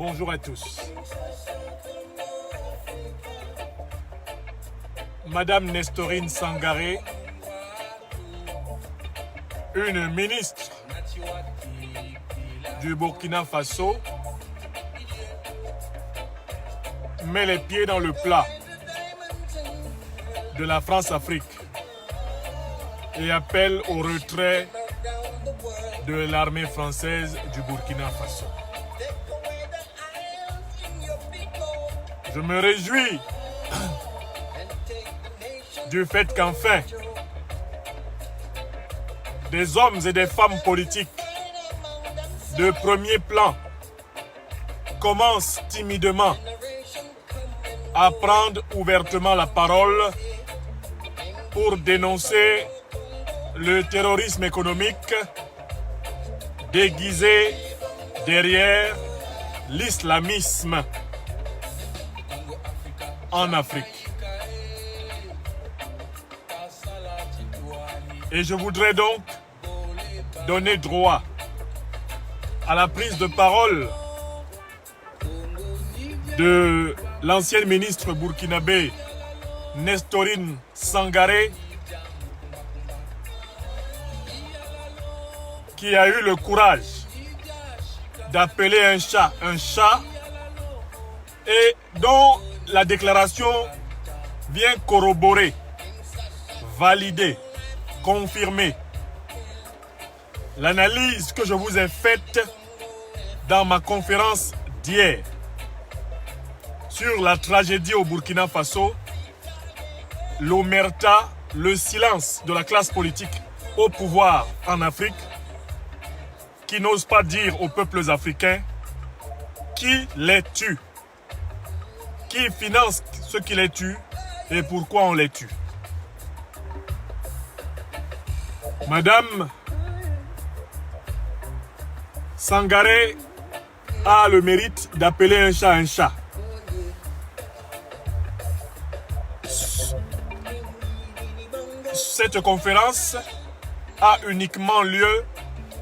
bonjour à tous. Madame Nestorine Sangaré, une ministre du Burkina Faso, met les pieds dans le plat de la France-Afrique et appelle au retrait de l'armée française du Burkina Faso. Je me réjouis du fait qu'enfin, des hommes et des femmes politiques de premier plan commencent timidement à prendre ouvertement la parole pour dénoncer le terrorisme économique déguisé derrière l'islamisme en Afrique. Et je voudrais donc donner droit à la prise de parole de l'ancienne ministre burkinabé Nestorine Sangaré, qui a eu le courage d'appeler un chat et dont la déclaration vient corroborer, valider, confirmer l'analyse que je vous ai faite dans ma conférence d'hier sur la tragédie au Burkina Faso, l'omerta, le silence de la classe politique au pouvoir en Afrique, qui n'ose pas dire aux peuples africains qui les tue, qui finance ceux qui les tuent et pourquoi on les tue. Madame Sangaré a le mérite d'appeler un chat un chat. Cette conférence a uniquement lieu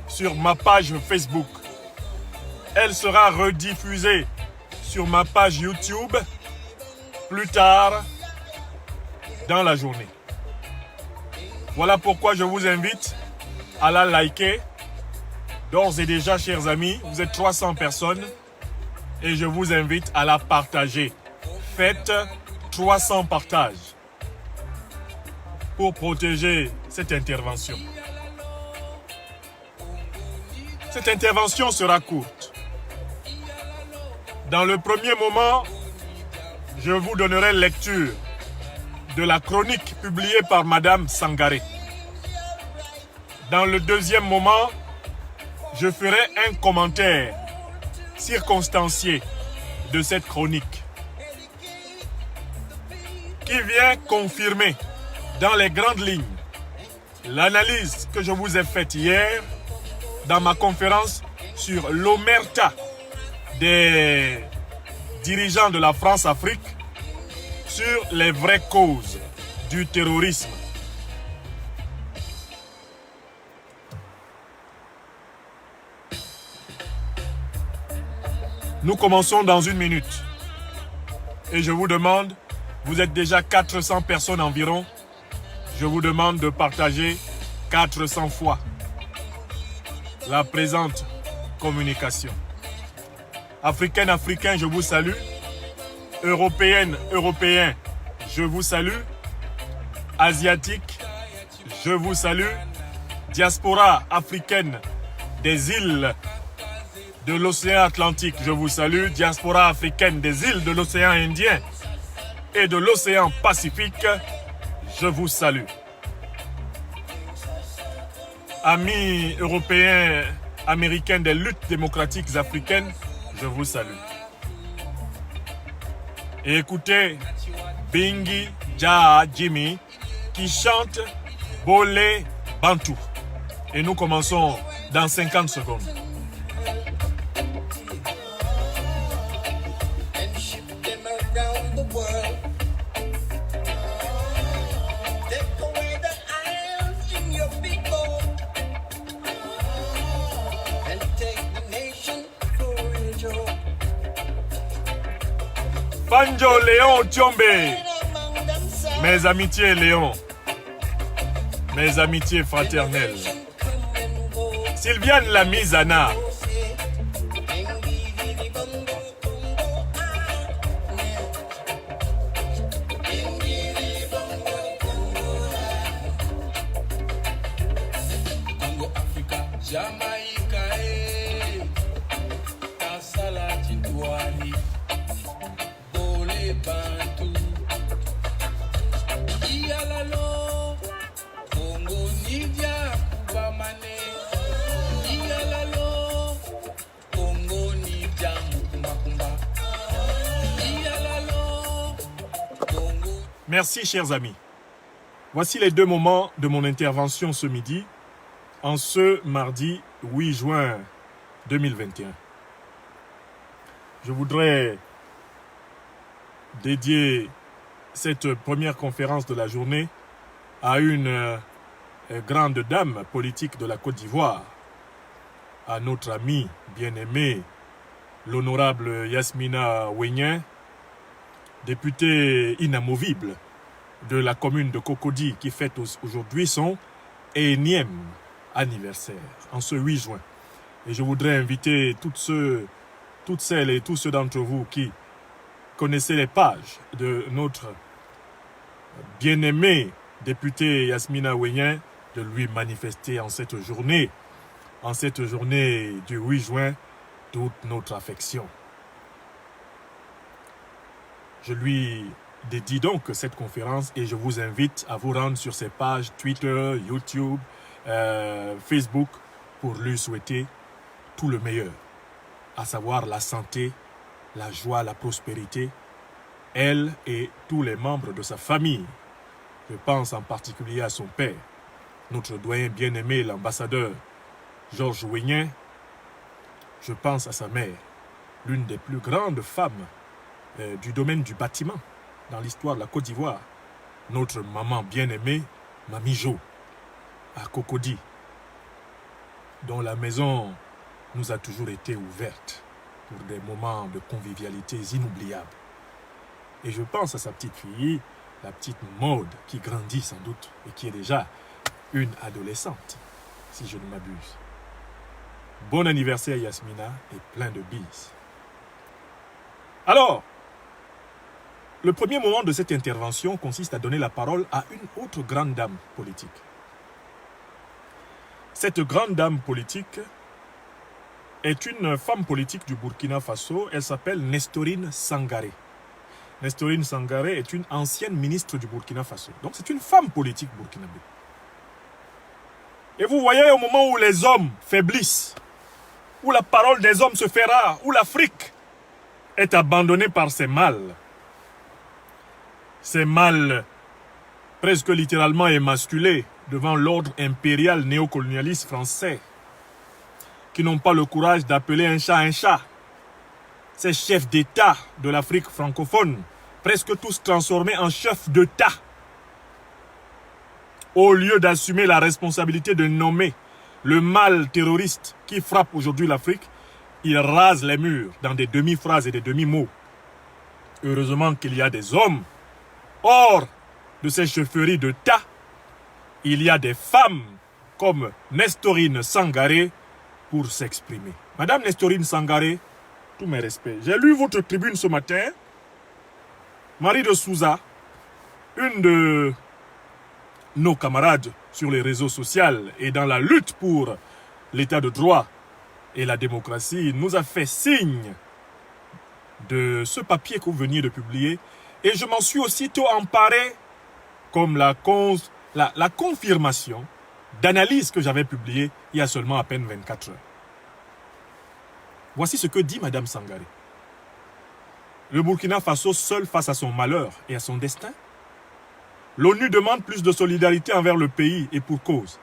sur ma page Facebook. Elle sera rediffusée sur ma page YouTube plus tard dans la journée. Voilà pourquoi je vous invite à la liker. D'ores et déjà, chers amis, vous êtes 300 personnes et je vous invite à la partager. Faites 300 partages pour protéger cette intervention. Cette intervention sera courte. Dans le premier moment, je vous donnerai lecture de la chronique publiée par Madame Sangaré. Dans le deuxième moment, je ferai un commentaire circonstancié de cette chronique qui vient confirmer dans les grandes lignes l'analyse que je vous ai faite hier dans ma conférence sur l'omerta des dirigeants de la France-Afrique sur les vraies causes du terrorisme. Nous commençons dans 1 minute. Et je vous demande, vous êtes déjà 400 personnes environ, je vous demande de partager 400 fois la présente communication. Africaines, Africains, je vous salue. Européennes, Européens, je vous salue. Asiatiques, je vous salue. Diaspora africaine des îles de l'océan Atlantique, je vous salue. Diaspora africaine des îles de l'océan Indien et de l'océan Pacifique, je vous salue. Amis européens, américains des luttes démocratiques africaines, je vous salue. Et écoutez Bingi Jaa Jimmy qui chante Bolé Bantou. Et nous commençons dans 50 secondes. Fanjo Léon Tiombe. Mes amitiés Léon. Mes amitiés fraternelles. Sylviane Lamizana. Merci, chers amis. Voici les deux moments de mon intervention ce midi, en ce mardi 8 juin 2021. Je voudrais dédier cette première conférence de la journée à une grande dame politique de la Côte d'Ivoire, à notre ami bien-aimé, l'honorable Yasmina Ouénien, députée inamovible de la commune de Cocody, qui fête aujourd'hui son énième anniversaire, en ce 8 juin. Et je voudrais inviter toutes celles et tous ceux d'entre vous qui connaissez les pages de notre bien-aimé député Yasmina Ouénien, de lui manifester en cette journée du 8 juin, toute notre affection. Je lui dédie donc cette conférence et je vous invite à vous rendre sur ses pages Twitter, YouTube, Facebook pour lui souhaiter tout le meilleur, à savoir la santé, la joie, la prospérité, elle et tous les membres de sa famille. Je pense en particulier à son père, notre doyen bien-aimé, l'ambassadeur Georges Ouénien. Je pense à sa mère, l'une des plus grandes femmes du domaine du bâtiment dans l'histoire de la Côte d'Ivoire, notre maman bien-aimée, Mamie Jo, à Cocody, dont la maison nous a toujours été ouverte pour des moments de convivialité inoubliables. Et je pense à sa petite fille, la petite Maude, qui grandit sans doute et qui est déjà une adolescente, si je ne m'abuse. Bon anniversaire Yasmina et plein de bises. Alors, le premier moment de cette intervention consiste à donner la parole à une autre grande dame politique. Cette grande dame politique est une femme politique du Burkina Faso. Elle s'appelle Nestorine Sangaré. Nestorine Sangaré est une ancienne ministre du Burkina Faso. Donc c'est une femme politique burkinabé. Et vous voyez, au moment où les hommes faiblissent, où la parole des hommes se fait rare, où l'Afrique est abandonnée par ses mâles, presque littéralement émasculés devant l'ordre impérial néocolonialiste français, qui n'ont pas le courage d'appeler un chat, ces chefs d'État de l'Afrique francophone, presque tous transformés en chefs d'État, au lieu d'assumer la responsabilité de nommer le mal terroriste qui frappe aujourd'hui l'Afrique, ils rasent les murs dans des demi-phrases et des demi-mots. Heureusement qu'il y a des hommes. Hors de ces chefferies de tas, il y a des femmes comme Nestorine Sangaré pour s'exprimer. Madame Nestorine Sangaré, tous mes respects. J'ai lu votre tribune ce matin. Marie de Souza, une de nos camarades sur les réseaux sociaux et dans la lutte pour l'état de droit et la démocratie, nous a fait signe de ce papier que vous veniez de publier. Et je m'en suis aussitôt emparé comme la confirmation d'analyse que j'avais publiée il y a seulement à peine 24 heures. Voici ce que dit Madame Sangaré. Le Burkina Faso seul face à son malheur et à son destin. L'ONU demande plus de solidarité envers le pays et pour cause.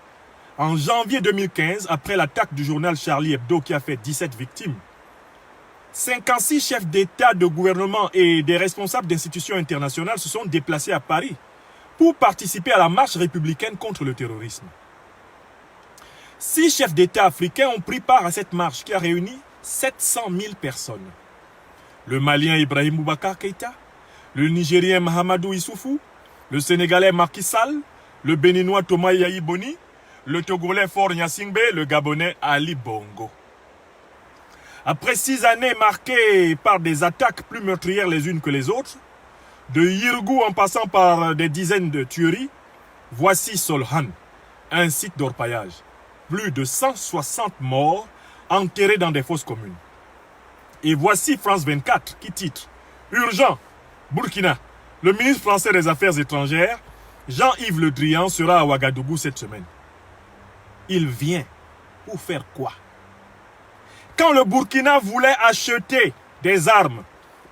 En janvier 2015, après l'attaque du journal Charlie Hebdo qui a fait 17 victimes, 56 chefs d'État, de gouvernement et des responsables d'institutions internationales se sont déplacés à Paris pour participer à la marche républicaine contre le terrorisme. 6 chefs d'État africains ont pris part à cette marche qui a réuni 700 000 personnes. le Malien Ibrahim Boubacar Keïta, le Nigérien Mahamadou Issoufou, le Sénégalais Macky Sall, le Béninois Thomas Yahi Boni, le Togolais Faure Gnassingbé, le Gabonais Ali Bongo. Après 6 années marquées par des attaques plus meurtrières les unes que les autres, de Yirgou en passant par des dizaines de tueries, voici Solhan, un site d'orpaillage. Plus de 160 morts enterrés dans des fosses communes. Et voici France 24 qui titre « Urgent, Burkina, le ministre français des Affaires étrangères, Jean-Yves Le Drian, sera à Ouagadougou cette semaine. » Il vient pour faire quoi? Quand le Burkina voulait acheter des armes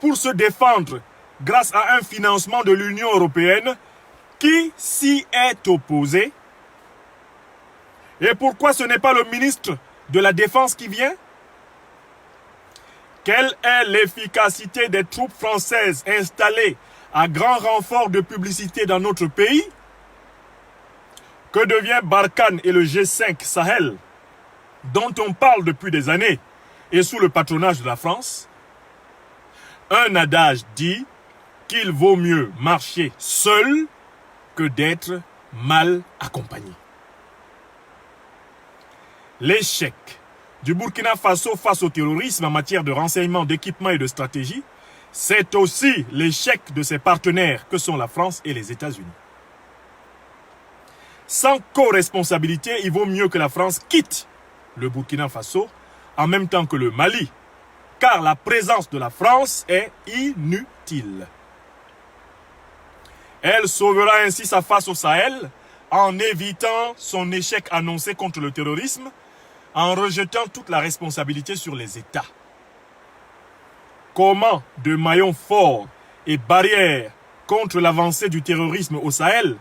pour se défendre grâce à un financement de l'Union européenne, qui s'y est opposé? Et pourquoi ce n'est pas le ministre de la Défense qui vient? Quelle est l'efficacité des troupes françaises installées à grand renfort de publicité dans notre pays? Que devient Barkhane et le G5 Sahel, dont on parle depuis des années et sous le patronage de la France? Un adage dit qu'il vaut mieux marcher seul que d'être mal accompagné. L'échec du Burkina Faso face au terrorisme en matière de renseignement, d'équipement et de stratégie, c'est aussi l'échec de ses partenaires que sont la France et les États-Unis. Sans co-responsabilité, il vaut mieux que la France quitte le Burkina Faso en même temps que le Mali, car la présence de la France est inutile. Elle sauvera ainsi sa face au Sahel en évitant son échec annoncé contre le terrorisme, en rejetant toute la responsabilité sur les États. Comment de maillons forts et barrières contre l'avancée du terrorisme au Sahel,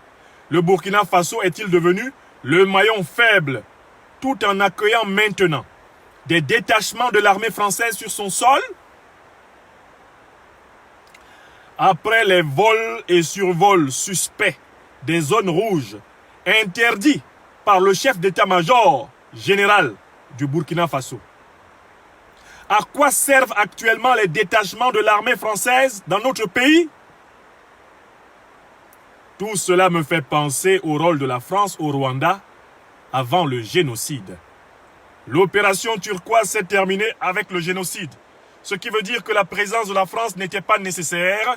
le Burkina Faso est-il devenu le maillon faible, tout en accueillant maintenant des détachements de l'armée française sur son sol? Après les vols et survols suspects des zones rouges interdits par le chef d'état-major général du Burkina Faso, à quoi servent actuellement les détachements de l'armée française dans notre pays? Tout cela me fait penser au rôle de la France au Rwanda avant le génocide. L'opération turquoise s'est terminée avec le génocide, ce qui veut dire que la présence de la France n'était pas nécessaire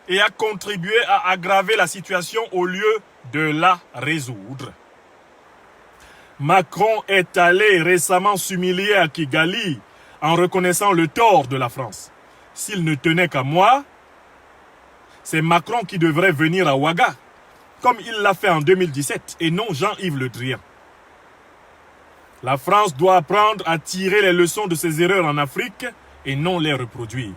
et a contribué à aggraver la situation au lieu de la résoudre. Macron est allé récemment s'humilier à Kigali en reconnaissant le tort de la France. S'il ne tenait qu'à moi, c'est Macron qui devrait venir à Ouaga, comme il l'a fait en 2017, et non Jean-Yves Le Drian. La France doit apprendre à tirer les leçons de ses erreurs en Afrique et non les reproduire.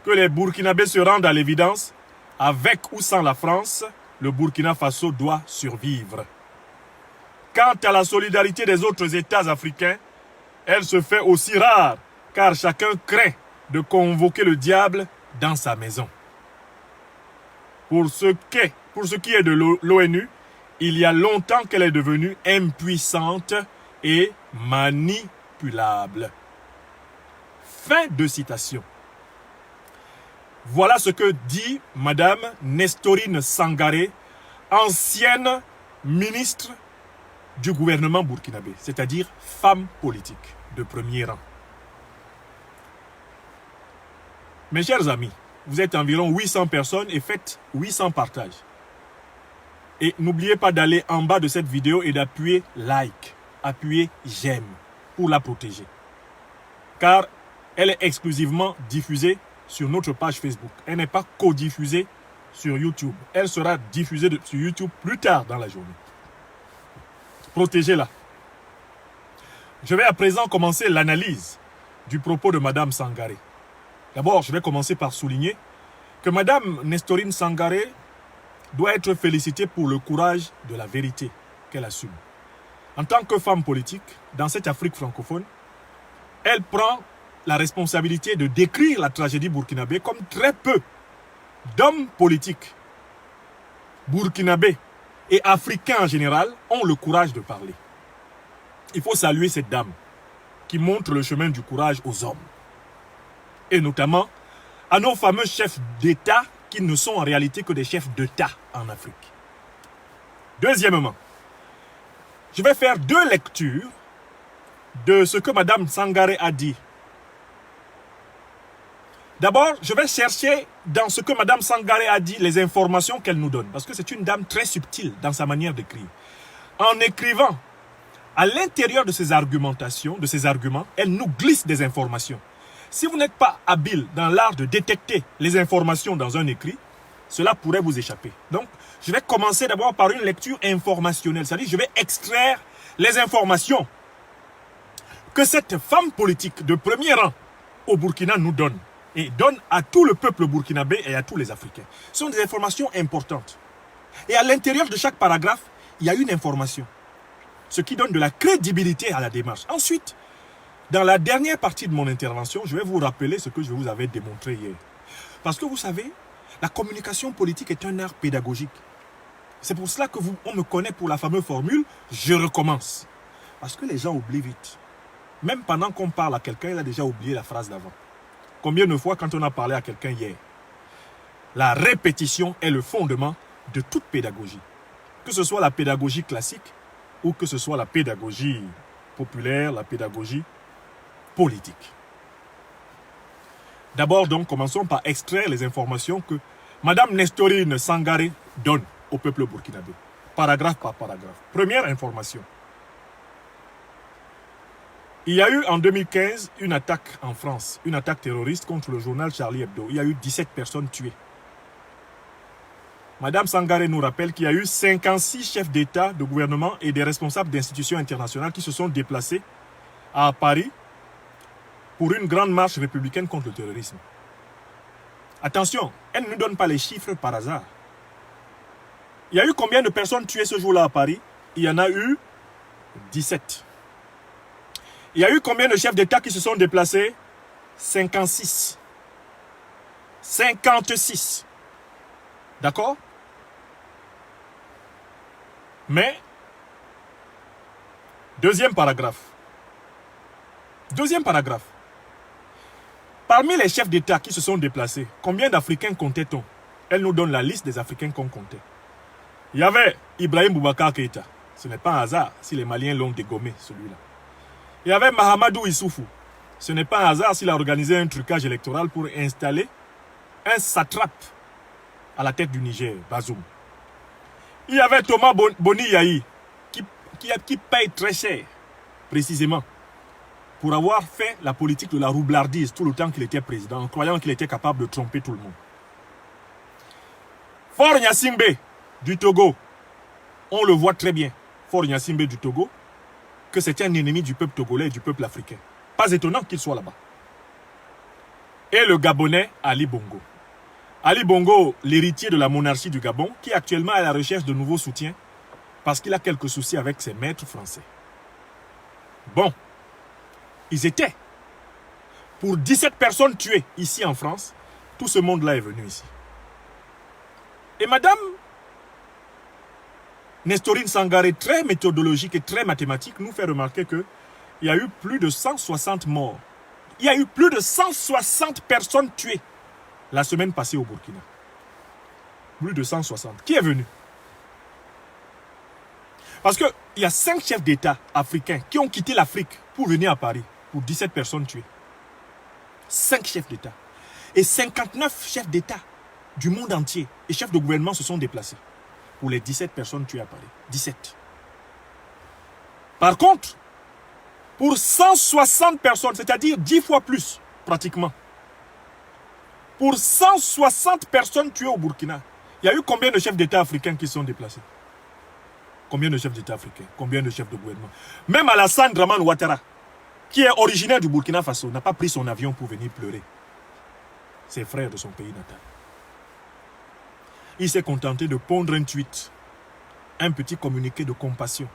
Que les Burkinabés se rendent à l'évidence, avec ou sans la France, le Burkina Faso doit survivre. Quant à la solidarité des autres États africains, elle se fait aussi rare, car chacun craint de convoquer le diable dans sa maison. Pour ce qui est de l'ONU, il y a longtemps qu'elle est devenue impuissante et manipulable. Fin de citation. Voilà ce que dit Madame Nestorine Sangaré, ancienne ministre du gouvernement burkinabé, c'est-à-dire femme politique de premier rang. Mes chers amis, vous êtes environ 800 personnes et faites 800 partages. Et n'oubliez pas d'aller en bas de cette vidéo et d'appuyer like, appuyer j'aime pour la protéger. Car elle est exclusivement diffusée sur notre page Facebook. Elle n'est pas co-diffusée sur YouTube. Elle sera diffusée sur YouTube plus tard dans la journée. Protégez-la. Je vais à présent commencer l'analyse du propos de Madame Sangaré. D'abord, je vais commencer par souligner que Madame Nestorine Sangaré doit être félicitée pour le courage de la vérité qu'elle assume. En tant que femme politique, dans cette Afrique francophone, elle prend la responsabilité de décrire la tragédie burkinabé comme très peu d'hommes politiques burkinabés et africains en général ont le courage de parler. Il faut saluer cette dame qui montre le chemin du courage aux hommes. Et notamment à nos fameux chefs d'État qui ne sont en réalité que des chefs d'État en Afrique. Deuxièmement, je vais faire 2 lectures de ce que Mme Sangaré a dit. D'abord, je vais chercher dans ce que Mme Sangaré a dit les informations qu'elle nous donne. Parce que c'est une dame très subtile dans sa manière d'écrire. En écrivant, à l'intérieur de ses argumentations, de ses arguments, elle nous glisse des informations. Si vous n'êtes pas habile dans l'art de détecter les informations dans un écrit, cela pourrait vous échapper. Donc, je vais commencer d'abord par une lecture informationnelle. C'est-à-dire, je vais extraire les informations que cette femme politique de premier rang au Burkina nous donne. Et donne à tout le peuple burkinabé et à tous les Africains. Ce sont des informations importantes. Et à l'intérieur de chaque paragraphe, il y a une information. Ce qui donne de la crédibilité à la démarche. Ensuite, dans la dernière partie de mon intervention, je vais vous rappeler ce que je vous avais démontré hier. Parce que vous savez, la communication politique est un art pédagogique. C'est pour cela qu'on me connaît pour la fameuse formule « je recommence ». Parce que les gens oublient vite. Même pendant qu'on parle à quelqu'un, il a déjà oublié la phrase d'avant. Combien de fois quand on a parlé à quelqu'un hier? La répétition est le fondement de toute pédagogie. Que ce soit la pédagogie classique ou que ce soit la pédagogie populaire, la pédagogie politique. D'abord donc, commençons par extraire les informations que Mme Nestorine Sangaré donne au peuple burkinabé, paragraphe par paragraphe. Première information. Il y a eu en 2015 une attaque en France, une attaque terroriste contre le journal Charlie Hebdo. Il y a eu 17 personnes tuées. Mme Sangaré nous rappelle qu'il y a eu 56 chefs d'État, de gouvernement et des responsables d'institutions internationales qui se sont déplacés à Paris pour une grande marche républicaine contre le terrorisme. Attention, elle ne nous donne pas les chiffres par hasard. Il y a eu combien de personnes tuées ce jour-là à Paris? Il y en a eu 17. Il y a eu combien de chefs d'État qui se sont déplacés? 56. 56. D'accord? Mais, deuxième paragraphe. Deuxième paragraphe. Parmi les chefs d'État qui se sont déplacés, combien d'Africains comptait-on? Elle nous donne la liste des Africains qu'on comptait. Il y avait Ibrahim Boubacar Keïta. Ce n'est pas un hasard si les Maliens l'ont dégommé, celui-là. Il y avait Mahamadou Issoufou. Ce n'est pas un hasard s'il a organisé un trucage électoral pour installer un satrape à la tête du Niger, Bazoum. Il y avait Thomas Boni Yahi qui paye très cher, précisément, pour avoir fait la politique de la roublardise tout le temps qu'il était président, en croyant qu'il était capable de tromper tout le monde. Faure Gnassingbé du Togo, on le voit très bien, Faure Gnassingbé du Togo, que c'était un ennemi du peuple togolais et du peuple africain. Pas étonnant qu'il soit là-bas. Et le Gabonais Ali Bongo. Ali Bongo, l'héritier de la monarchie du Gabon, qui est actuellement à la recherche de nouveaux soutiens parce qu'il a quelques soucis avec ses maîtres français. Bon, ils étaient. Pour 17 personnes tuées ici en France, tout ce monde-là est venu ici. Et Madame Nestorine Sangaré, très méthodologique et très mathématique, nous fait remarquer qu'il y a eu plus de 160 morts. Il y a eu plus de 160 personnes tuées la semaine passée au Burkina. Plus de 160. Qui est venu? Parce qu'il y a 5 chefs d'État africains qui ont quitté l'Afrique pour venir à Paris, pour 17 personnes tuées. 5 chefs d'État. Et 59 chefs d'État du monde entier et chefs de gouvernement se sont déplacés pour les 17 personnes tuées à Paris. 17. Par contre, pour 160 personnes, c'est-à-dire 10 fois plus, pratiquement, pour 160 personnes tuées au Burkina, il y a eu combien de chefs d'État africains qui se sont déplacés? Combien de chefs d'État africains? Combien de chefs de gouvernement? Même Alassane Dramane Ouattara, qui est originaire du Burkina Faso, n'a pas pris son avion pour venir pleurer ses frères de son pays natal. Il s'est contenté de pondre un tweet, un petit communiqué de compassion.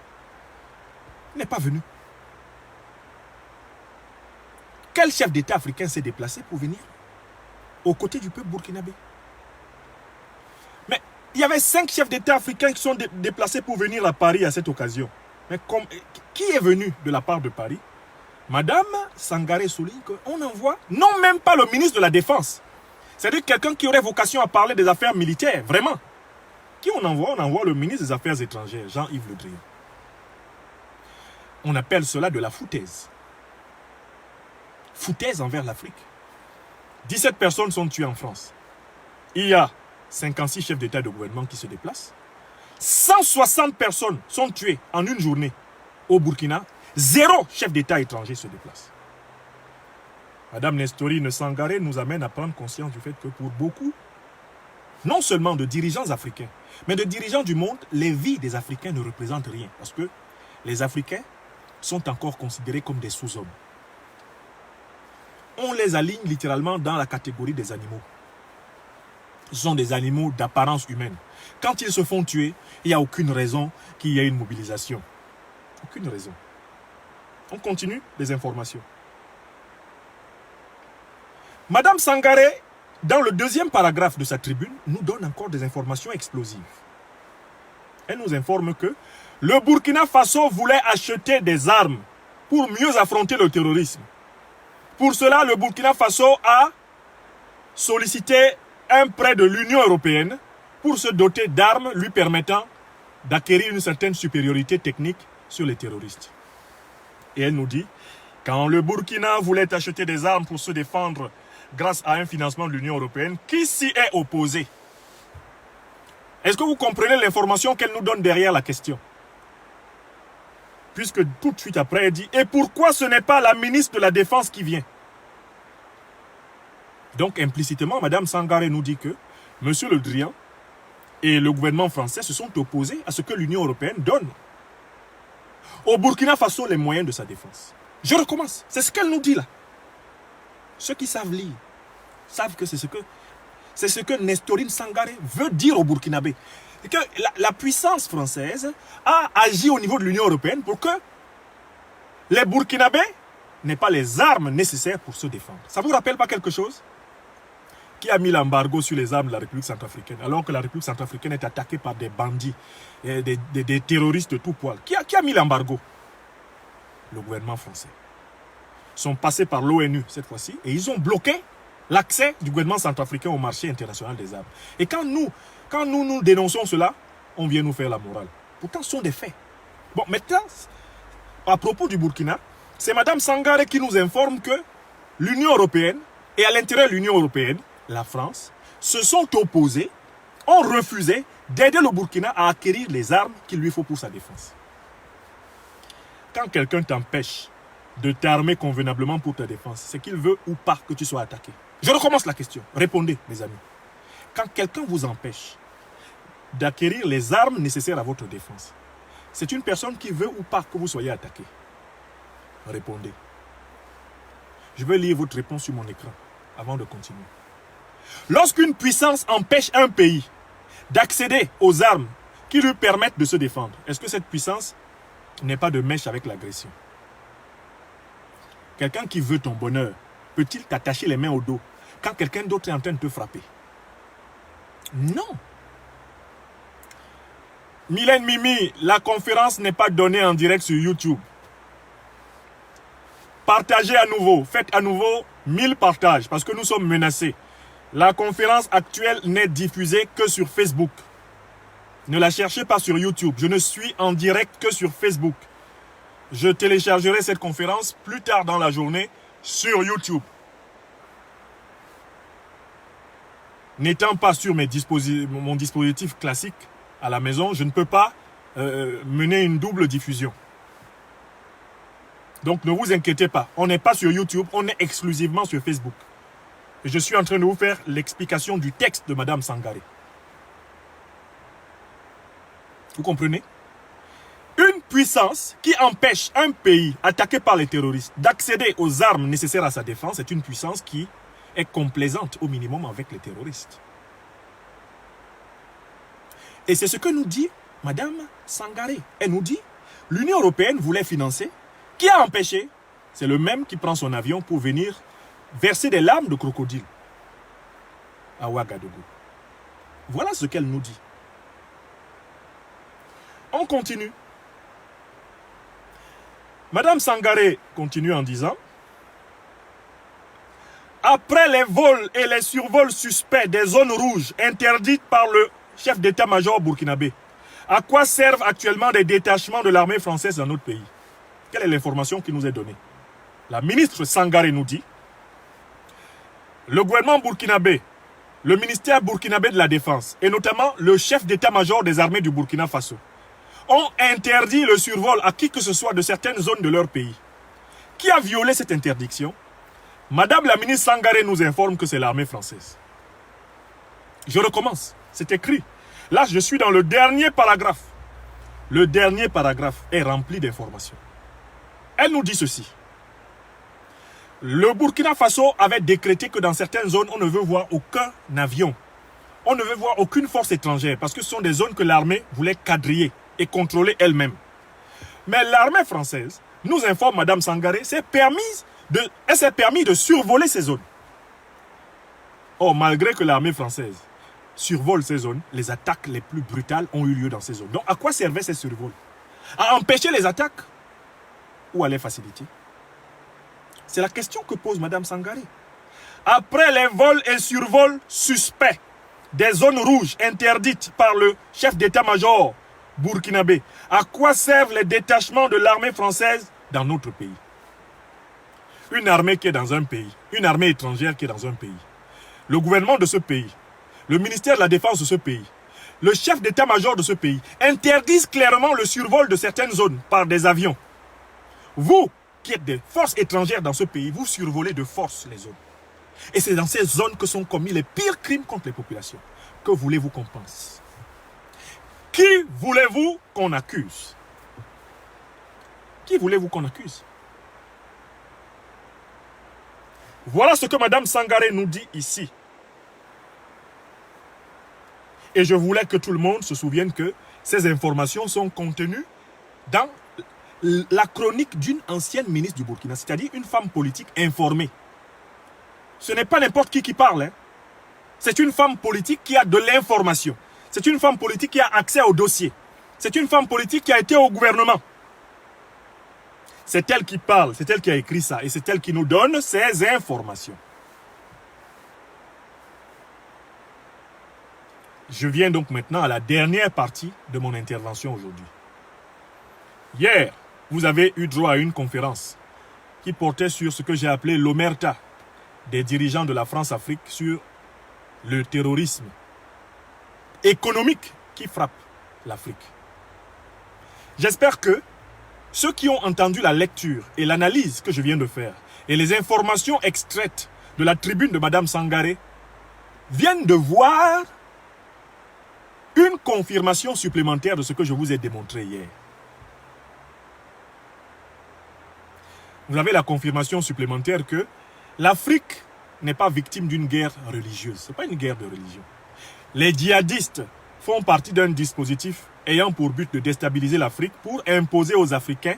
Il n'est pas venu. Quel chef d'État africain s'est déplacé pour venir aux côtés du peuple burkinabé? Mais il y avait 5 chefs d'État africains qui sont déplacés pour venir à Paris à cette occasion. Mais qui est venu de la part de Paris? Madame Sangaré souligne qu'on envoie, non même pas le ministre de la Défense. C'est-à-dire quelqu'un qui aurait vocation à parler des affaires militaires, vraiment. Qui on envoie? On envoie le ministre des Affaires étrangères, Jean-Yves Le Drian. On appelle cela de la foutaise. Foutaise envers l'Afrique. 17 personnes sont tuées en France. Il y a 56 chefs d'État et de gouvernement qui se déplacent. 160 personnes sont tuées en une journée au Burkina. 0 chef d'État étranger se déplace. Madame Nestorine Sangaré nous amène à prendre conscience du fait que pour beaucoup, non seulement de dirigeants africains, mais de dirigeants du monde, les vies des Africains ne représentent rien. Parce que les Africains sont encore considérés comme des sous-hommes. On les aligne littéralement dans la catégorie des animaux. Ce sont des animaux d'apparence humaine. Quand ils se font tuer, il n'y a aucune raison qu'il y ait une mobilisation. Aucune raison. On continue les informations. Madame Sangaré, dans le deuxième paragraphe de sa tribune, nous donne encore des informations explosives. Elle nous informe que le Burkina Faso voulait acheter des armes pour mieux affronter le terrorisme. Pour cela, le Burkina Faso a sollicité un prêt de l'Union européenne pour se doter d'armes lui permettant d'acquérir une certaine supériorité technique sur les terroristes. Et elle nous dit, quand le Burkina voulait acheter des armes pour se défendre grâce à un financement de l'Union européenne, qui s'y est opposé? Est-ce que vous comprenez l'information qu'elle nous donne derrière la question? Puisque tout de suite après, elle dit, et pourquoi ce n'est pas la ministre de la Défense qui vient? Donc implicitement, Madame Sangaré nous dit que M. Le Drian et le gouvernement français se sont opposés à ce que l'Union européenne donne au Burkina Faso les moyens de sa défense. Je recommence, c'est ce qu'elle nous dit là. Ceux qui savent lire savent que c'est ce que Nestorine Sangaré veut dire aux Burkinabés. Et que la puissance française a agi au niveau de l'Union européenne pour que les Burkinabés n'aient pas les armes nécessaires pour se défendre. Ça ne vous rappelle pas quelque chose? Qui a mis l'embargo sur les armes de la République centrafricaine, alors que la République centrafricaine est attaquée par des bandits, des terroristes de tout poil. Qui a mis l'embargo? Le gouvernement français. Ils sont passés par l'ONU cette fois-ci et ils ont bloqué l'accès du gouvernement centrafricain au marché international des armes. Et quand nous dénonçons cela, on vient nous faire la morale. Pourtant, ce sont des faits. Bon, maintenant, à propos du Burkina, c'est Mme Sangaré qui nous informe que l'Union européenne, et à l'intérieur de l'Union européenne, la France, se sont opposés, ont refusé d'aider le Burkina à acquérir les armes qu'il lui faut pour sa défense. Quand quelqu'un t'empêche de t'armer convenablement pour ta défense, c'est qu'il veut ou pas que tu sois attaqué. Je recommence la question. Répondez, mes amis. Quand quelqu'un vous empêche d'acquérir les armes nécessaires à votre défense, c'est une personne qui veut ou pas que vous soyez attaqué. Répondez. Je vais lire votre réponse sur mon écran avant de continuer. Lorsqu'une puissance empêche un pays d'accéder aux armes qui lui permettent de se défendre, est-ce que cette puissance n'est pas de mèche avec l'agression? Quelqu'un qui veut ton bonheur, peut-il t'attacher les mains au dos quand quelqu'un d'autre est en train de te frapper? Non. Mylène Mimi, la conférence n'est pas donnée en direct sur YouTube. Partagez à nouveau, faites à nouveau 1000 partages parce que nous sommes menacés. La conférence actuelle n'est diffusée que sur Facebook. Ne la cherchez pas sur YouTube. Je ne suis en direct que sur Facebook. Je téléchargerai cette conférence plus tard dans la journée sur YouTube. N'étant pas sur mon dispositif classique à la maison, je ne peux pas mener une double diffusion. Donc ne vous inquiétez pas, on n'est pas sur YouTube, on est exclusivement sur Facebook. Et je suis en train de vous faire l'explication du texte de Mme Sangaré. Vous comprenez? Une puissance qui empêche un pays attaqué par les terroristes d'accéder aux armes nécessaires à sa défense est une puissance qui est complaisante au minimum avec les terroristes. Et c'est ce que nous dit Mme Sangaré. Elle nous dit, l'Union européenne voulait financer. Qui a empêché? C'est le même qui prend son avion pour venir verser des larmes de crocodile à Ouagadougou. Voilà ce qu'elle nous dit. On continue. Madame Sangaré continue en disant, Après les vols et les survols suspects des zones rouges interdites par le chef d'état-major burkinabé, à quoi servent actuellement des détachements de l'armée française dans notre pays? Quelle est l'information qui nous est donnée? La ministre Sangaré nous dit, le gouvernement burkinabé, le ministère burkinabé de la Défense, et notamment le chef d'état-major des armées du Burkina Faso, ont interdit le survol à qui que ce soit de certaines zones de leur pays. Qui a violé cette interdiction? Madame la ministre Sangaré nous informe que c'est l'armée française. Je recommence, c'est écrit. Là, je suis dans le dernier paragraphe. Le dernier paragraphe est rempli d'informations. Elle nous dit ceci. Le Burkina Faso avait décrété que dans certaines zones, on ne veut voir aucun avion. On ne veut voir aucune force étrangère parce que ce sont des zones que l'armée voulait quadriller et contrôler elle-même. Mais l'armée française, nous informe Madame Sangaré, elle s'est permis de survoler ces zones. Or, malgré que l'armée française survole ces zones, les attaques les plus brutales ont eu lieu dans ces zones. Donc, à quoi servaient ces survols? À empêcher les attaques ou à les faciliter? C'est la question que pose Madame Sangaré. Après les vols et survols suspects des zones rouges interdites par le chef d'état-major burkinabé, à quoi servent les détachements de l'armée française dans notre pays? Une armée qui est dans un pays, une armée étrangère qui est dans un pays, le gouvernement de ce pays, le ministère de la Défense de ce pays, le chef d'état-major de ce pays interdisent clairement le survol de certaines zones par des avions. Vous, qui êtes des forces étrangères dans ce pays, vous survolez de force les zones. Et c'est dans ces zones que sont commis les pires crimes contre les populations. Que voulez-vous qu'on pense? Qui voulez-vous qu'on accuse? Qui voulez-vous qu'on accuse? Voilà ce que Madame Sangaré nous dit ici. Et je voulais que tout le monde se souvienne que ces informations sont contenues dans la chronique d'une ancienne ministre du Burkina, c'est-à-dire une femme politique informée. Ce n'est pas n'importe qui parle. Hein. C'est une femme politique qui a de l'information. C'est une femme politique qui a accès au dossier. C'est une femme politique qui a été au gouvernement. C'est elle qui parle, c'est elle qui a écrit ça et c'est elle qui nous donne ces informations. Je viens donc maintenant à la dernière partie de mon intervention aujourd'hui. Hier, vous avez eu droit à une conférence qui portait sur ce que j'ai appelé l'omerta des dirigeants de la France-Afrique sur le terrorisme économique qui frappe l'Afrique. J'espère que ceux qui ont entendu la lecture et l'analyse que je viens de faire et les informations extraites de la tribune de Madame Sangaré viennent de voir une confirmation supplémentaire de ce que je vous ai démontré hier. Vous avez la confirmation supplémentaire que l'Afrique n'est pas victime d'une guerre religieuse. Ce n'est pas une guerre de religion. Les djihadistes font partie d'un dispositif ayant pour but de déstabiliser l'Afrique pour imposer aux Africains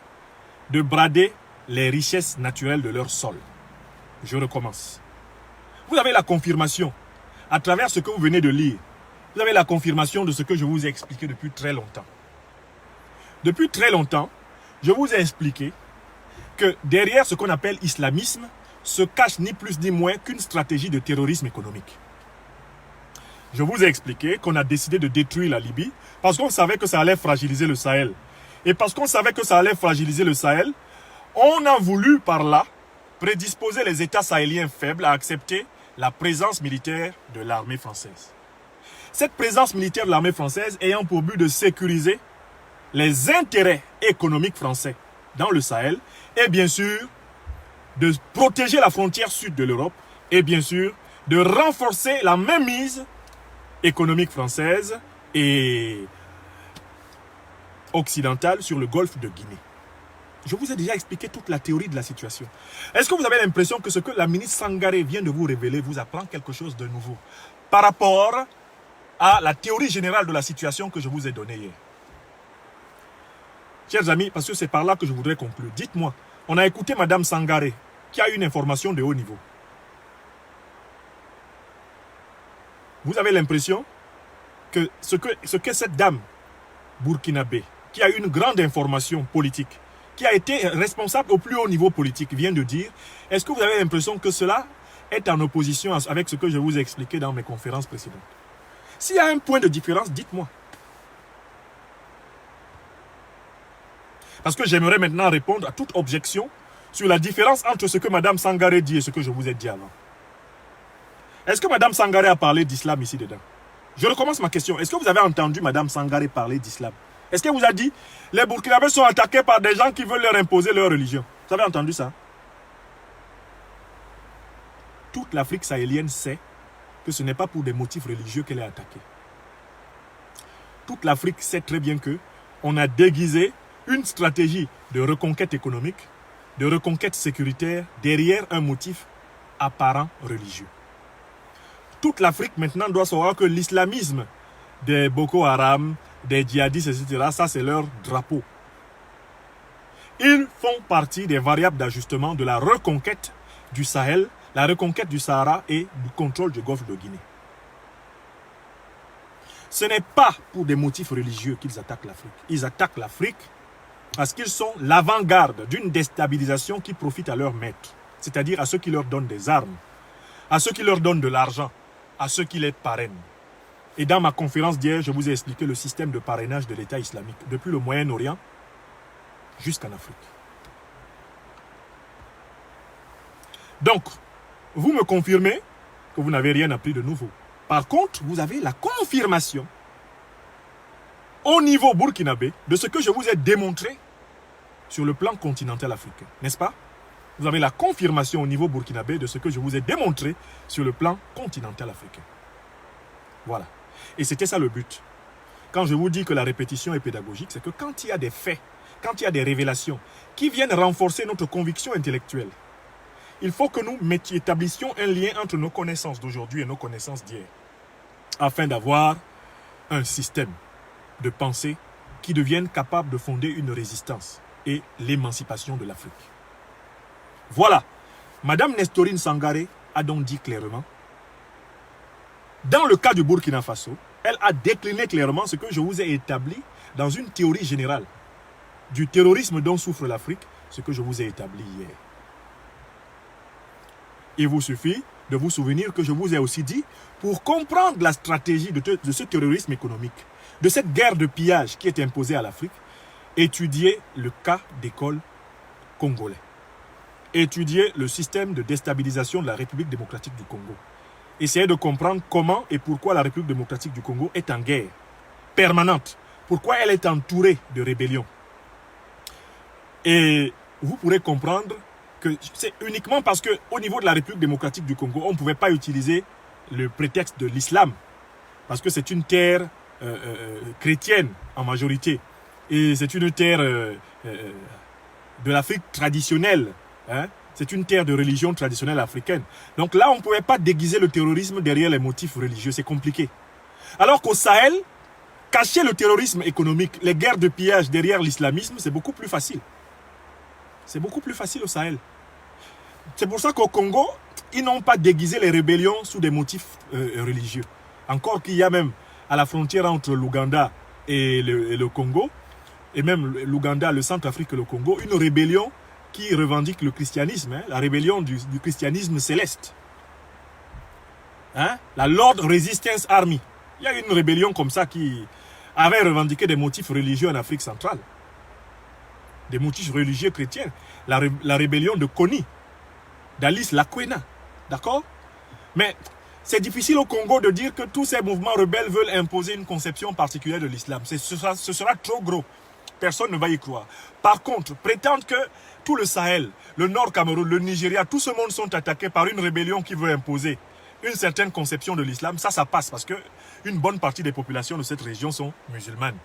de brader les richesses naturelles de leur sol. Je recommence. Vous avez la confirmation, à travers ce que vous venez de lire, vous avez la confirmation de ce que je vous ai expliqué depuis très longtemps. Depuis très longtemps, je vous ai expliqué que derrière ce qu'on appelle islamisme se cache ni plus ni moins qu'une stratégie de terrorisme économique. Je vous ai expliqué qu'on a décidé de détruire la Libye parce qu'on savait que ça allait fragiliser le Sahel. Et parce qu'on savait que ça allait fragiliser le Sahel, on a voulu par là prédisposer les États sahéliens faibles à accepter la présence militaire de l'armée française. Cette présence militaire de l'armée française ayant pour but de sécuriser les intérêts économiques français dans le Sahel et bien sûr de protéger la frontière sud de l'Europe et bien sûr de renforcer la mainmise économique française et occidentale sur le golfe de Guinée. Je vous ai déjà expliqué toute la théorie de la situation. Est-ce que vous avez l'impression que ce que la ministre Sangaré vient de vous révéler vous apprend quelque chose de nouveau par rapport à la théorie générale de la situation que je vous ai donnée hier? Chers amis, parce que c'est par là que je voudrais conclure. Dites-moi, on a écouté Madame Sangaré, qui a une information de haut niveau. Vous avez l'impression que ce que cette dame burkinabé, qui a une grande information politique, qui a été responsable au plus haut niveau politique, vient de dire, est-ce que vous avez l'impression que cela est en opposition avec ce que je vous ai expliqué dans mes conférences précédentes. S'il y a un point de différence, dites-moi. Parce que j'aimerais maintenant répondre à toute objection sur la différence entre ce que Mme Sangaré dit et ce que je vous ai dit avant. Est-ce que Mme Sangaré a parlé d'islam ici dedans? Je recommence ma question. Est-ce que vous avez entendu Mme Sangaré parler d'islam? Est-ce qu'elle vous a dit les Burkinabés sont attaqués par des gens qui veulent leur imposer leur religion? Vous avez entendu ça? Toute l'Afrique sahélienne sait que ce n'est pas pour des motifs religieux qu'elle est attaquée. Toute l'Afrique sait très bien que on a déguisé une stratégie de reconquête économique, de reconquête sécuritaire derrière un motif apparent religieux. Toute l'Afrique maintenant doit savoir que l'islamisme des Boko Haram, des djihadistes, etc., ça c'est leur drapeau. Ils font partie des variables d'ajustement de la reconquête du Sahel, la reconquête du Sahara et du contrôle du golfe de Guinée. Ce n'est pas pour des motifs religieux qu'ils attaquent l'Afrique. Ils attaquent l'Afrique parce qu'ils sont l'avant-garde d'une déstabilisation qui profite à leurs maîtres, c'est-à-dire à ceux qui leur donnent des armes, à ceux qui leur donnent de l'argent, à ceux qui les parrainent. Et dans ma conférence d'hier, je vous ai expliqué le système de parrainage de l'État islamique, depuis le Moyen-Orient jusqu'en Afrique. Donc, vous me confirmez que vous n'avez rien appris de nouveau. Par contre, vous avez la confirmation au niveau burkinabé de ce que je vous ai démontré sur le plan continental africain, n'est-ce pas? Vous avez la confirmation au niveau burkinabé de ce que je vous ai démontré sur le plan continental africain. Voilà. Et c'était ça le but. Quand je vous dis que la répétition est pédagogique, c'est que quand il y a des faits, quand il y a des révélations qui viennent renforcer notre conviction intellectuelle, il faut que nous établissions un lien entre nos connaissances d'aujourd'hui et nos connaissances d'hier, afin d'avoir un système de pensée qui devienne capable de fonder une résistance et l'émancipation de l'Afrique. Voilà. Madame Nestorine Sangaré a donc dit clairement, dans le cas du Burkina Faso, elle a décliné clairement ce que je vous ai établi dans une théorie générale du terrorisme dont souffre l'Afrique, ce que je vous ai établi hier. Il vous suffit de vous souvenir que je vous ai aussi dit, pour comprendre la stratégie de ce terrorisme économique, de cette guerre de pillage qui est imposée à l'Afrique, étudiez le cas d'école congolais. Étudiez le système de déstabilisation de la République démocratique du Congo. Essayez de comprendre comment et pourquoi la République démocratique du Congo est en guerre permanente. Pourquoi elle est entourée de rébellions. Et vous pourrez comprendre que c'est uniquement parce qu'au niveau de la République démocratique du Congo, on ne pouvait pas utiliser le prétexte de l'islam. Parce que c'est une terre chrétienne en majorité. Et c'est une terre de l'Afrique traditionnelle. Hein? C'est une terre de religion traditionnelle africaine. Donc là, on ne pouvait pas déguiser le terrorisme derrière les motifs religieux. C'est compliqué. Alors qu'au Sahel, cacher le terrorisme économique, les guerres de pillage derrière l'islamisme, c'est beaucoup plus facile. C'est beaucoup plus facile au Sahel. C'est pour ça qu'au Congo, ils n'ont pas déguisé les rébellions sous des motifs religieux. Encore qu'il y a même à la frontière entre l'Ouganda et le Congo, et même l'Ouganda, le Centrafrique et le Congo, une rébellion qui revendique le christianisme, hein, la rébellion du christianisme céleste. Hein, la Lord Resistance Army. Il y a une rébellion comme ça qui avait revendiqué des motifs religieux en Afrique centrale. Des motifs religieux chrétiens. La rébellion de Kony, d'Alice Lakwena. D'accord? Mais c'est difficile au Congo de dire que tous ces mouvements rebelles veulent imposer une conception particulière de l'islam. Ce sera trop gros. Personne ne va y croire. Par contre, prétendre que tout le Sahel, le Nord Cameroun, le Nigeria, tout ce monde sont attaqués par une rébellion qui veut imposer une certaine conception de l'islam, ça passe parce que une bonne partie des populations de cette région sont musulmanes.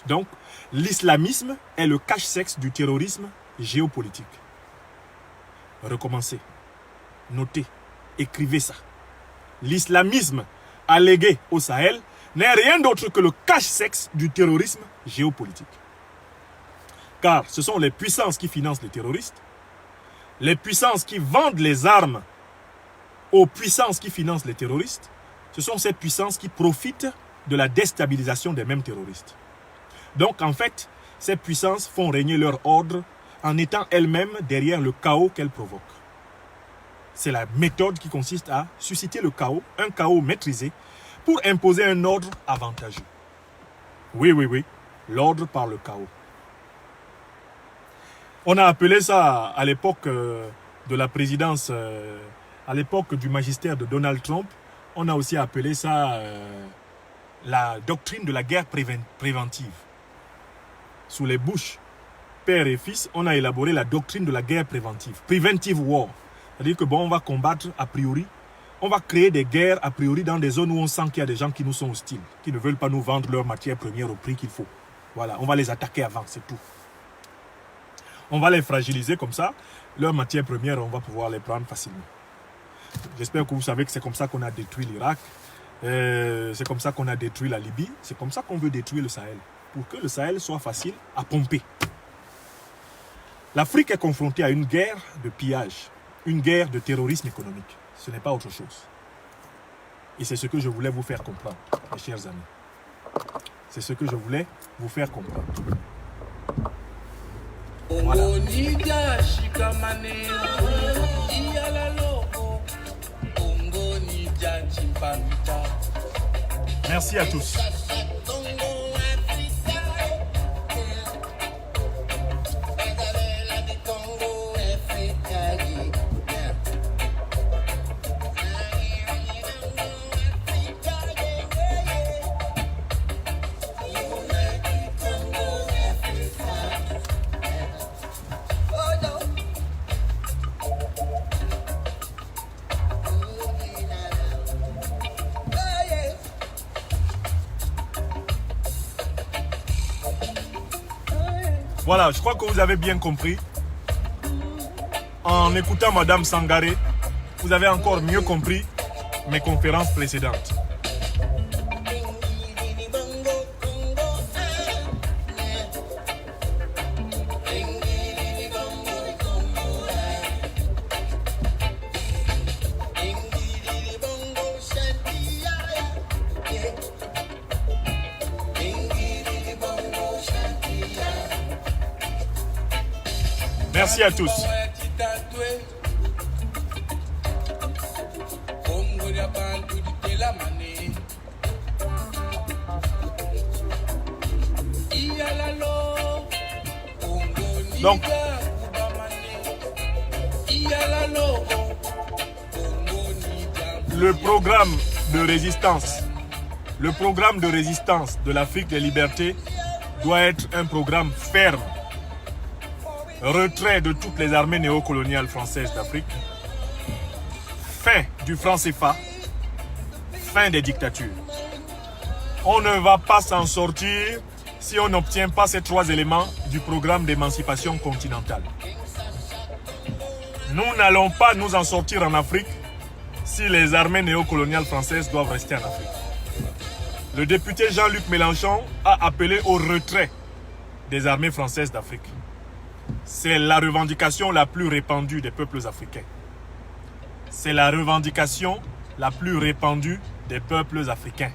Donc, l'islamisme est le cache-sexe du terrorisme géopolitique. Recommencez, notez, écrivez ça. L'islamisme allégué au Sahel n'est rien d'autre que le cache-sexe du terrorisme géopolitique. Car ce sont les puissances qui financent les terroristes, les puissances qui vendent les armes aux puissances qui financent les terroristes, ce sont ces puissances qui profitent de la déstabilisation des mêmes terroristes. Donc en fait, ces puissances font régner leur ordre en étant elles-mêmes derrière le chaos qu'elles provoquent. C'est la méthode qui consiste à susciter le chaos, un chaos maîtrisé, pour imposer un ordre avantageux. Oui, oui, oui, l'ordre par le chaos. On a appelé ça à l'époque de la présidence, à l'époque du magistère de Donald Trump, on a aussi appelé ça la doctrine de la guerre préventive. Sous les Bush, père et fils, on a élaboré la doctrine de la guerre préventive, preventive war. C'est-à-dire que bon, on va combattre a priori, on va créer des guerres a priori dans des zones où on sent qu'il y a des gens qui nous sont hostiles, qui ne veulent pas nous vendre leurs matières premières au prix qu'il faut. Voilà, on va les attaquer avant, c'est tout. On va les fragiliser comme ça, leurs matières premières, on va pouvoir les prendre facilement. J'espère que vous savez que c'est comme ça qu'on a détruit l'Irak, c'est comme ça qu'on a détruit la Libye, c'est comme ça qu'on veut détruire le Sahel, pour que le Sahel soit facile à pomper. L'Afrique est confrontée à une guerre de pillage, une guerre de terrorisme économique. Ce n'est pas autre chose. Et c'est ce que je voulais vous faire comprendre, mes chers amis. C'est ce que je voulais vous faire comprendre. Voilà. Merci à tous. Voilà, je crois que vous avez bien compris. En écoutant Madame Sangaré, vous avez encore mieux compris mes conférences précédentes. Merci à tous. Donc, le programme de résistance de l'Afrique des libertés doit être un programme ferme. Retrait de toutes les armées néocoloniales françaises d'Afrique, fin du franc CFA, fin des dictatures. On ne va pas s'en sortir si on n'obtient pas ces trois éléments du programme d'émancipation continentale. Nous n'allons pas nous en sortir en Afrique si les armées néocoloniales françaises doivent rester en Afrique. Le député Jean-Luc Mélenchon a appelé au retrait des armées françaises d'Afrique. C'est la revendication la plus répandue des peuples africains. C'est la revendication la plus répandue des peuples africains.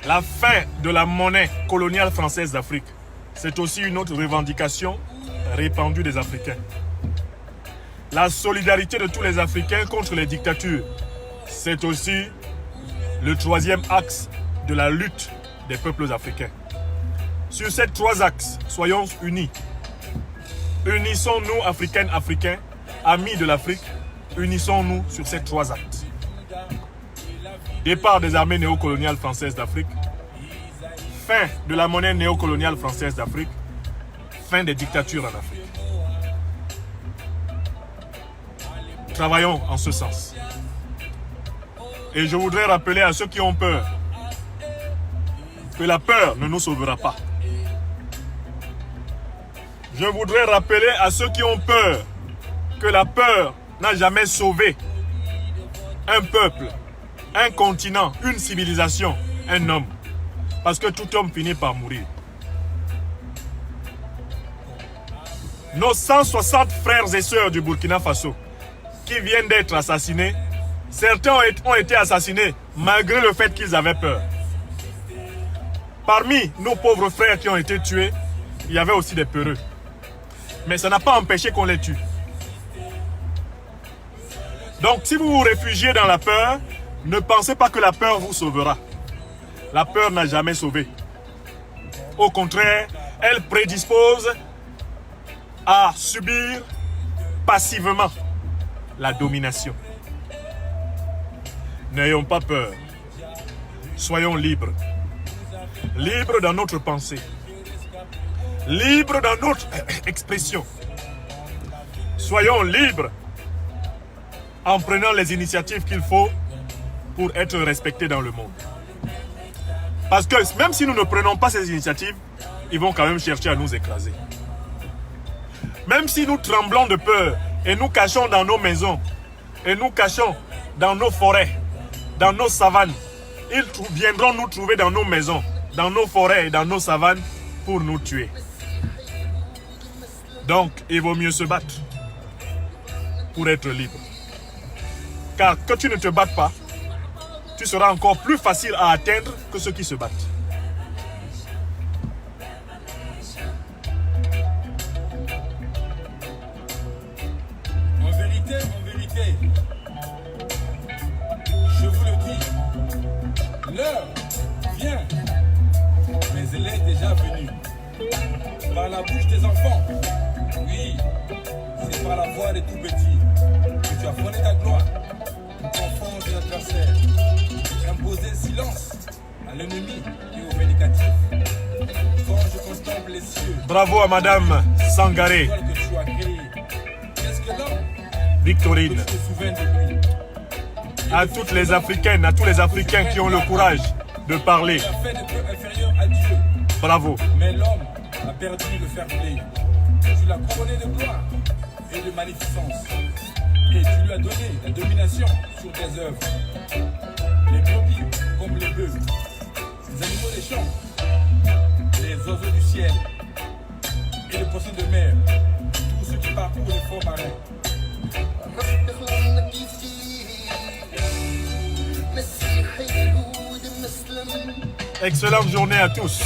La fin de la monnaie coloniale française d'Afrique, c'est aussi une autre revendication répandue des Africains. La solidarité de tous les Africains contre les dictatures, c'est aussi le troisième axe de la lutte des peuples africains. Sur ces trois axes, soyons unis. Unissons-nous, Africaines, Africains, amis de l'Afrique, unissons-nous sur ces trois axes. Départ des armées néocoloniales françaises d'Afrique, fin de la monnaie néocoloniale française d'Afrique, fin des dictatures en Afrique. Travaillons en ce sens. Et je voudrais rappeler à ceux qui ont peur que la peur ne nous sauvera pas. Je voudrais rappeler à ceux qui ont peur que la peur n'a jamais sauvé un peuple, un continent, une civilisation, un homme. Parce que tout homme finit par mourir. Nos 160 frères et sœurs du Burkina Faso qui viennent d'être assassinés, certains ont été assassinés malgré le fait qu'ils avaient peur. Parmi nos pauvres frères qui ont été tués, il y avait aussi des peureux. Mais ça n'a pas empêché qu'on les tue. Donc, si vous vous réfugiez dans la peur, ne pensez pas que la peur vous sauvera. La peur n'a jamais sauvé. Au contraire, elle prédispose à subir passivement la domination. N'ayons pas peur. Soyons libres. Libres dans notre pensée. Libres dans notre expression. Soyons libres en prenant les initiatives qu'il faut pour être respectés dans le monde. Parce que même si nous ne prenons pas ces initiatives, ils vont quand même chercher à nous écraser. Même si nous tremblons de peur et nous cachons dans nos maisons, et nous cachons dans nos forêts, dans nos savanes, ils viendront nous trouver dans nos maisons, dans nos forêts et dans nos savanes pour nous tuer. Donc, il vaut mieux se battre pour être libre. Car que tu ne te battes pas, tu seras encore plus facile à atteindre que ceux qui se battent. En vérité, je vous le dis, l'heure vient, mais elle est déjà venue. Par la bouche des enfants, oui, c'est par la voix des tout petits que tu as fondé ta gloire. Enfants des adversaires, imposer silence à l'ennemi et au médicatif. Quand je contemple les cieux, bravo à Madame Sangaré, que tu as créé, qu'est-ce que l'homme Victorine, que tu te souviens de lui? à toutes les Africaines, à tous les Africains qui ont le courage de parler. Tu as fait des peu inférieurs à Dieu, Bravo. mais l'homme a perdu le fair play. Tu l'as couronné de gloire et de magnificence. Et tu lui as donné la domination sur tes œuvres. Les brebis comme les bœufs, les animaux des champs, les oiseaux du ciel et les poissons de mer, tous ceux qui parcourent les fonds marins. Excellente journée à tous.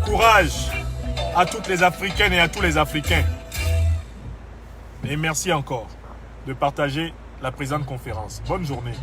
Courage à toutes les Africaines et à tous les Africains. Et merci encore de partager la présente conférence. Bonne journée.